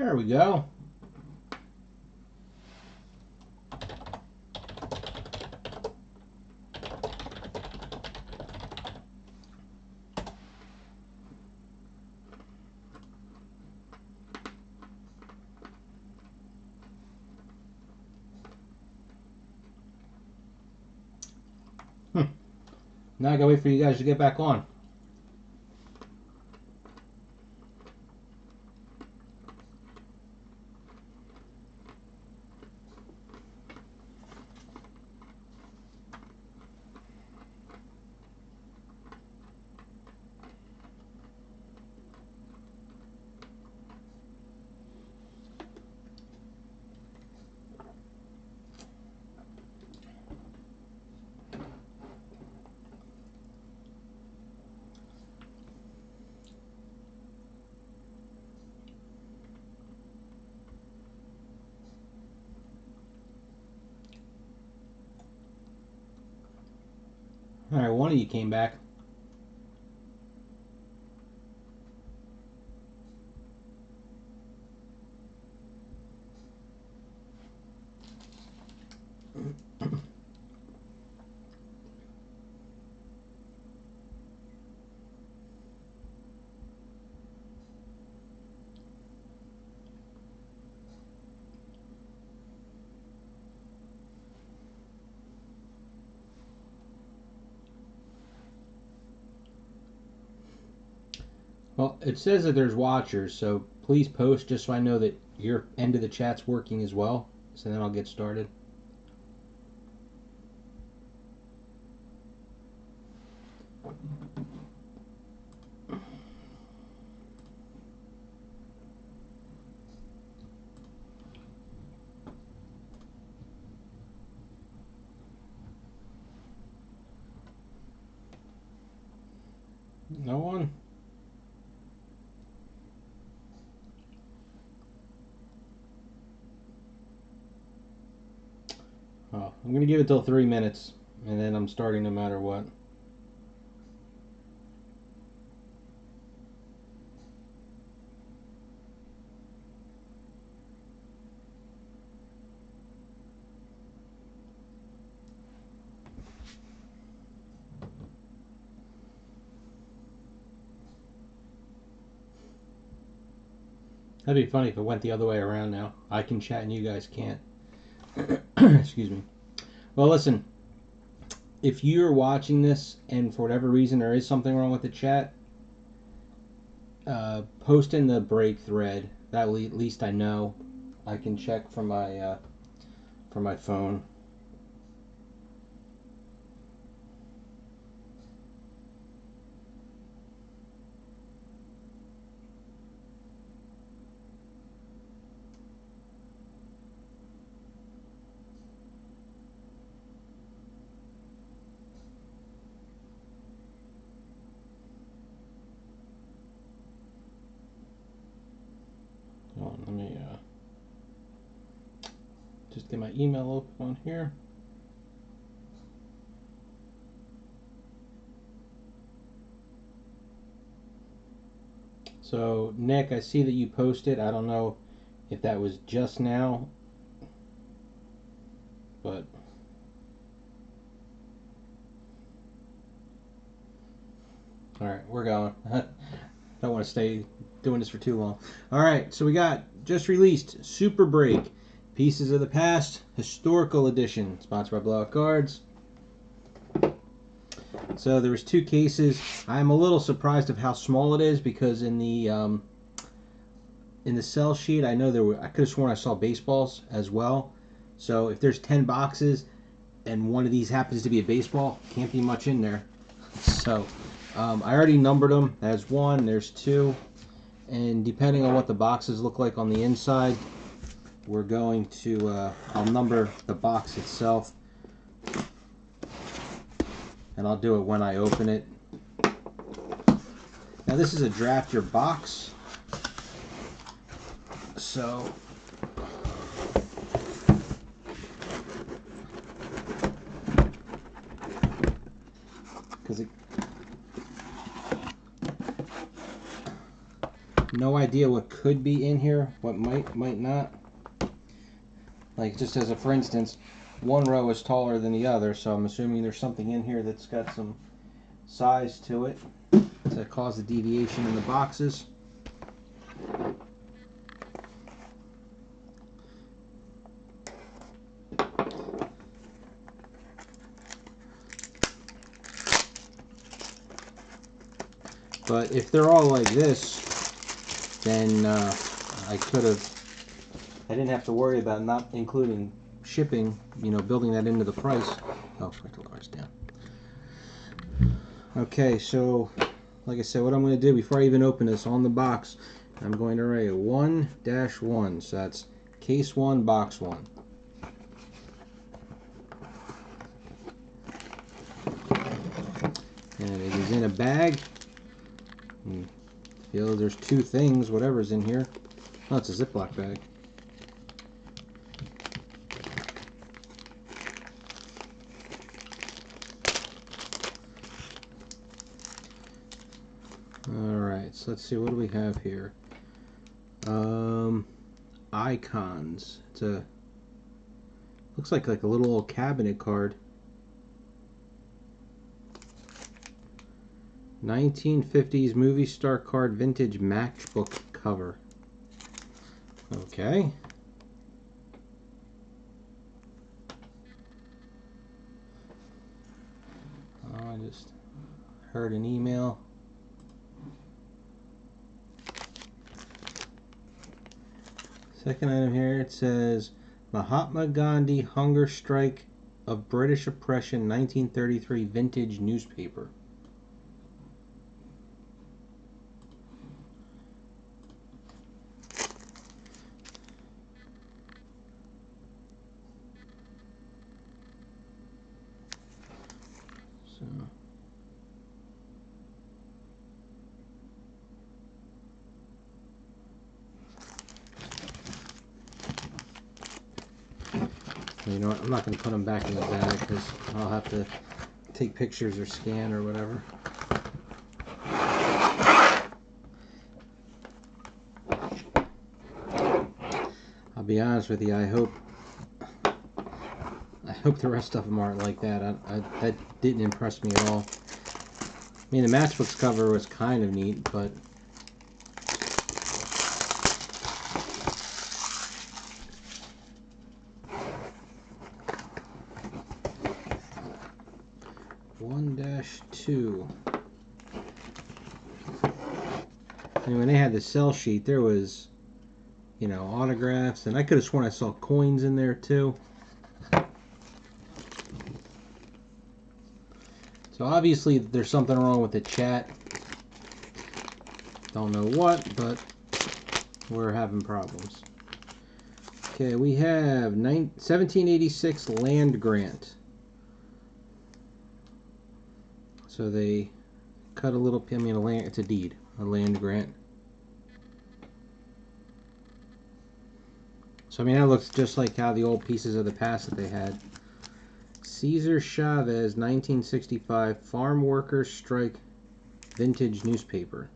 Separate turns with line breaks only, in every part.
There we go. Now I gotta wait for you guys to get back on. Alright, one of you came back. Well, it says that there's watchers, so please post just so I know that your end of the chat's working as well. So then I'll get started. No one? Oh, I'm going to give it till 3 minutes, and then I'm starting no matter what. That'd be funny if it went the other way around now. I can chat and you guys can't. Excuse me. Well, listen. If you're watching this and for whatever reason there is something wrong with the chat, post in the break thread. That way at least I know. I can check from my phone. Let me just get my email open on here. So, Nick, I see that you posted. I don't know if that was just now, but all right, we're going. Don't want to stay doing this for too long. All right, so we got just released Super Break, Pieces of the Past, Historical Edition, sponsored by Blowout Cards. So there was 2 cases. I'm a little surprised of how small it is because in the sell sheet, I know I could have sworn I saw baseballs as well. So if there's 10 boxes and one of these happens to be a baseball, can't be much in there. So I already numbered them. There's 1, there's 2, and depending on what the boxes look like on the inside, we're going to I'll number the box itself, and I'll do it when I open it. Now this is a draft your box, so no idea what could be in here, what might not. Like, just as a for instance, one row is taller than the other, so I'm assuming there's something in here that's got some size to it to cause the deviation in the boxes. But if they're all like this, then I didn't have to worry about not including shipping, you know, building that into the price. Oh, I took ours down. Okay, so like I said, what I'm going to do before I even open this on the box, I'm going to write 1-1. So that's case 1, box 1. And it is in a bag. Feel there's two things, whatever's in here. Oh, it's a Ziploc bag. Alright, so let's see, what do we have here? Icons. It's a, looks like a little old cabinet card. 1950s movie star card vintage matchbook cover. Okay. Oh, I just heard an email. Second item here, it says Mahatma Gandhi Hunger Strike of British Oppression 1933 vintage newspaper. So you know what, I'm not going to put them back in the bag because I'll have to take pictures or scan or whatever. I'll be honest with you, I hope the rest of them aren't like that. That didn't impress me at all. I mean, the matchbook's cover was kind of neat, but (1-2). And when they had the sell sheet, there was, you know, autographs, and I could have sworn I saw coins in there too. So obviously there's something wrong with the chat. Don't know what, but we're having problems. Okay, we have 1786 land grant. So they cut a little, I mean, it's a deed, a land grant. So I mean, that looks just like how the old pieces of the past that they had. Cesar Chavez, 1965, Farm Workers Strike vintage newspaper.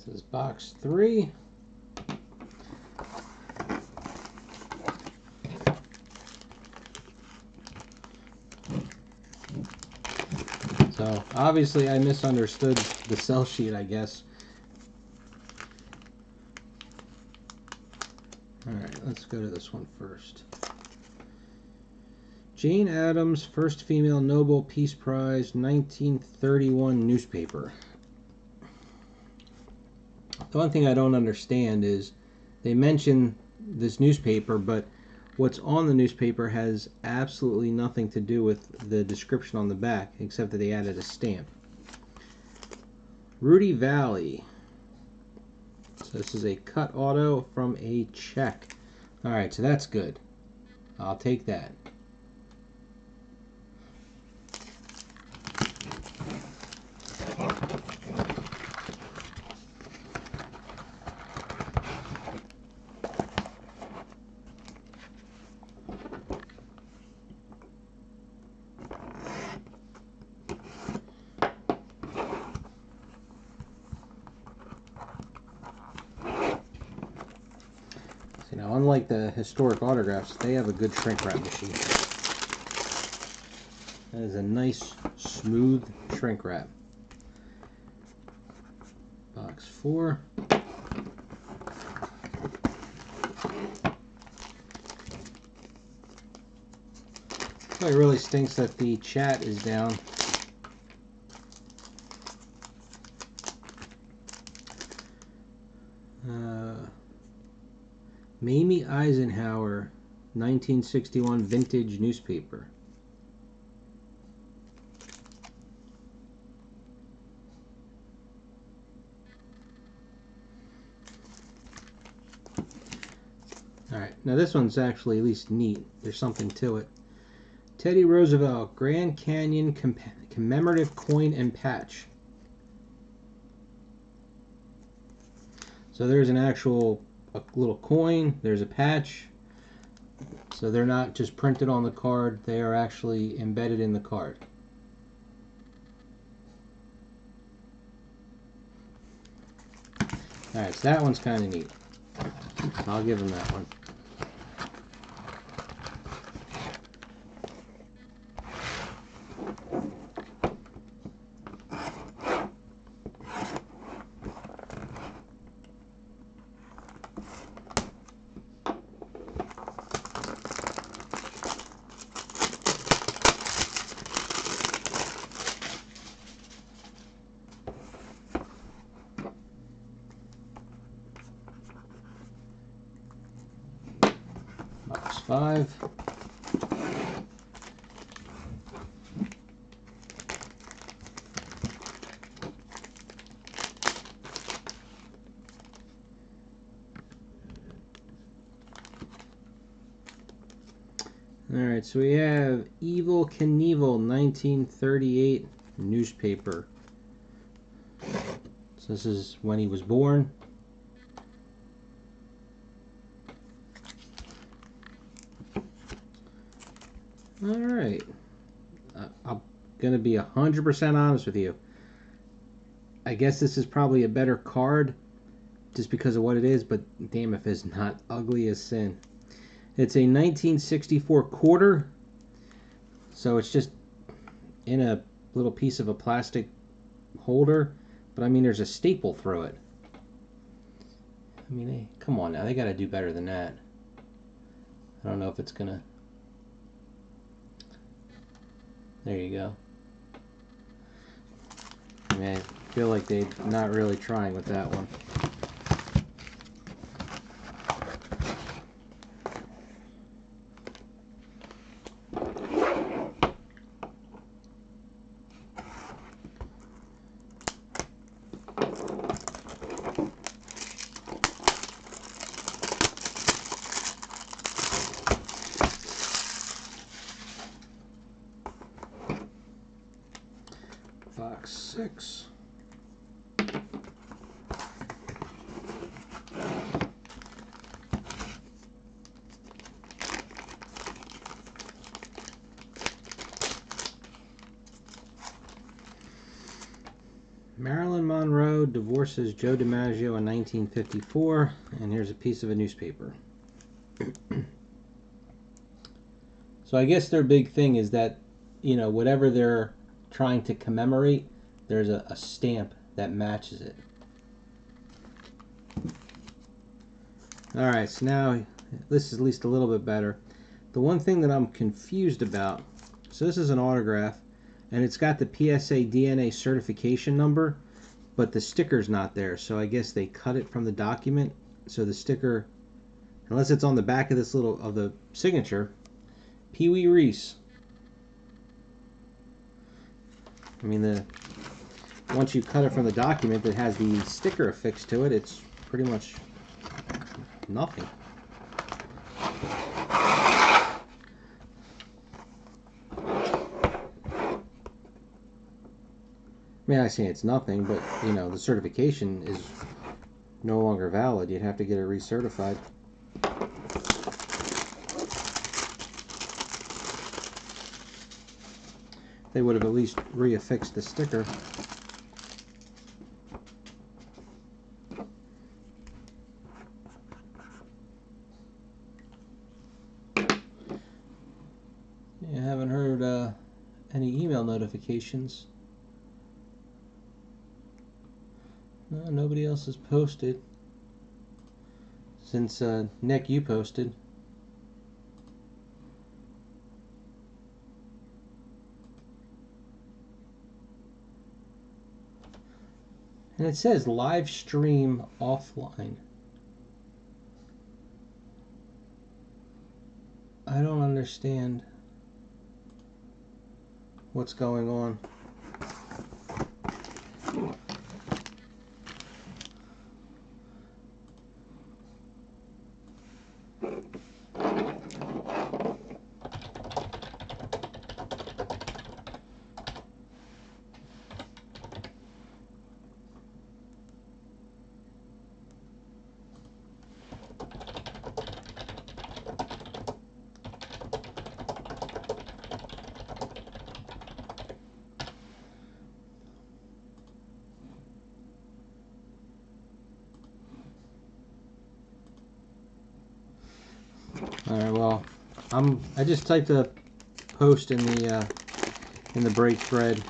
This is box 3. So obviously I misunderstood the sell sheet, I guess. Alright, let's go to this one first. Jane Addams, first female Nobel Peace Prize, 1931 newspaper. The one thing I don't understand is they mention this newspaper, but what's on the newspaper has absolutely nothing to do with the description on the back, except that they added a stamp. Rudy Valley. So this is a cut auto from a check. Alright, so that's good. I'll take that. Now, unlike the historic autographs, they have a good shrink wrap machine. That is a nice, smooth shrink wrap. Box 4. So it really stinks that the chat is down. Mamie Eisenhower, 1961 vintage newspaper. Alright, now this one's actually at least neat. There's something to it. Teddy Roosevelt, Grand Canyon Commemorative Coin and Patch. So there's an actual little coin, there's a patch. So they're not just printed on the card, they are actually embedded in the card. Alright, so that one's kind of neat. I'll give them that one. Box 5. Alright, so we have Evel Knievel, 1938 newspaper. So this is when he was born. Alright, I'm going to be 100% honest with you. I guess this is probably a better card just because of what it is, but damn if it's not ugly as sin. It's a 1964 quarter, so it's just in a little piece of a plastic holder, but I mean there's a staple through it. I mean, hey, come on now, they got to do better than that. I don't know if it's going to... There you go. I mean, I feel like they're not really trying with that one. Box 6. Marilyn Monroe divorces Joe DiMaggio in 1954, and here's a piece of a newspaper. So I guess their big thing is that, you know, whatever they're trying to commemorate, there's a stamp that matches it. Alright, so now this is at least a little bit better. The one thing that I'm confused about, so this is an autograph, and it's got the PSA DNA certification number, but the sticker's not there. So I guess they cut it from the document. So the sticker, unless it's on the back of this little of the signature, Pee Wee Reese. I mean, once you cut it from the document that has the sticker affixed to it, it's pretty much nothing. I mean, I say it's nothing, but you know, the certification is no longer valid. You'd have to get it recertified. They would have at least reaffixed the sticker. Yeah, I haven't heard any email notifications. No, nobody else has posted since Nick, you posted. And it says live stream offline. I don't understand what's going on. All right, well, I just typed a post in the break thread.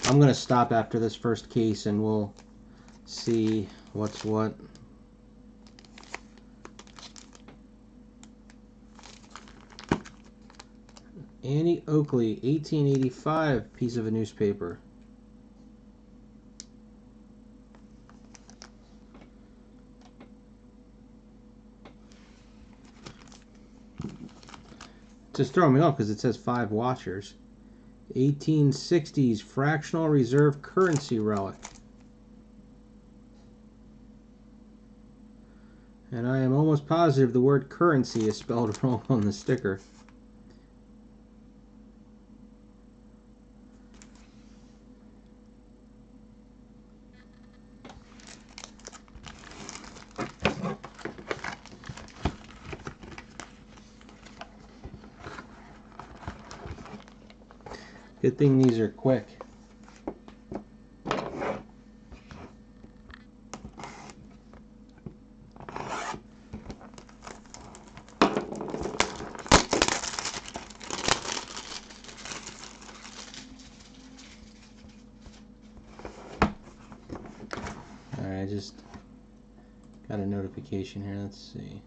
I'm gonna stop after this first case, and we'll see what's what. Annie Oakley, 1885, piece of a newspaper. Just throwing me off because it says 5 watchers. 1860s fractional reserve currency relic. And I am almost positive the word currency is spelled wrong on the sticker. Good thing these are quick. Alright, I just got a notification here. Let's see.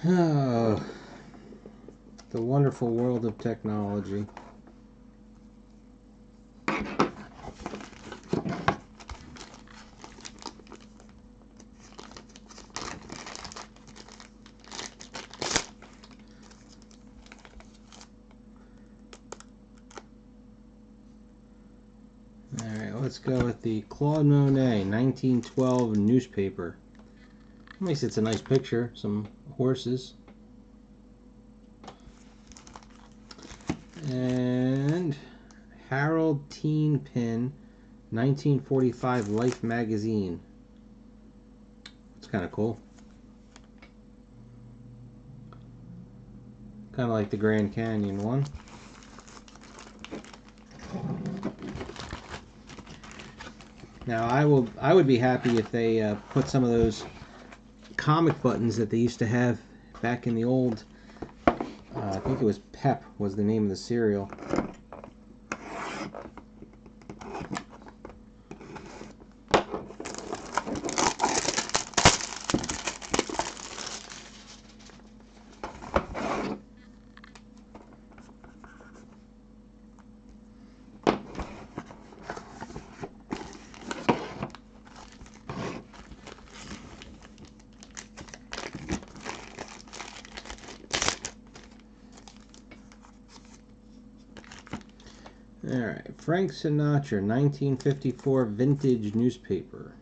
Oh, the wonderful world of technology. Alright, let's go with the Claude Monet 1912 newspaper. At least it's a nice picture. Some horses. And Harold Teen Pin, 1945 Life magazine. It's kind of cool. Kind of like the Grand Canyon one. Now I would be happy if they put some of those comic buttons that they used to have back in the old, I think it was Pep was the name of the cereal. Alright, Frank Sinatra, 1954 vintage newspaper.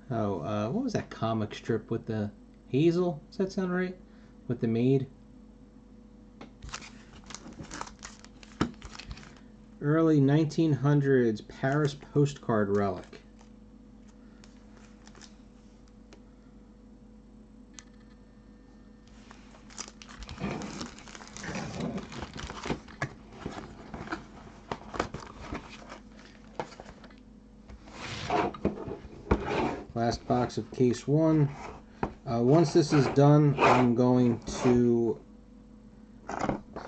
Oh, what was that comic strip with the Hazel? Does that sound right? With the maid? Early 1900s Paris postcard relic. Last box of case one. Once this is done, I'm going to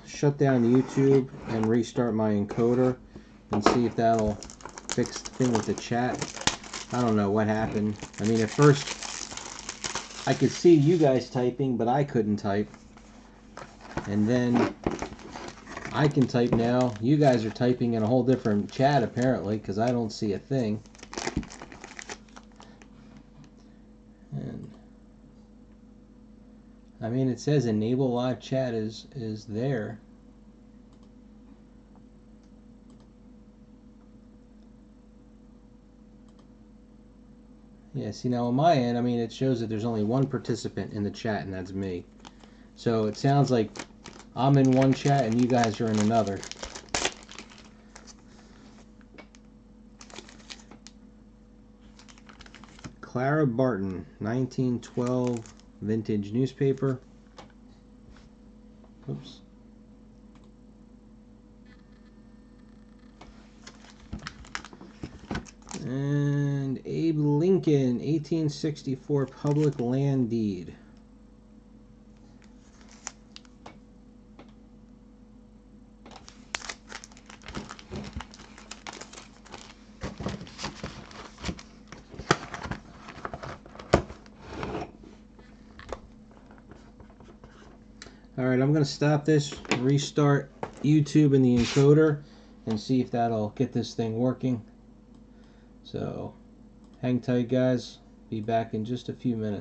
shut down YouTube and restart my encoder and see if that'll fix the thing with the chat. I don't know what happened. I mean, at first I could see you guys typing, but I couldn't type. And then I can type now. You guys are typing in a whole different chat apparently, because I don't see a thing. And I mean, it says enable live chat is there. Yeah, see now on my end, I mean, it shows that there's only one participant in the chat, and that's me. So it sounds like I'm in one chat and you guys are in another. Clara Barton, 1912 vintage newspaper. Oops. And Abe Lincoln, 1864 public land deed. Alright, I'm going to stop this, restart YouTube and the encoder, and see if that'll get this thing working. So, hang tight guys, be back in just a few minutes.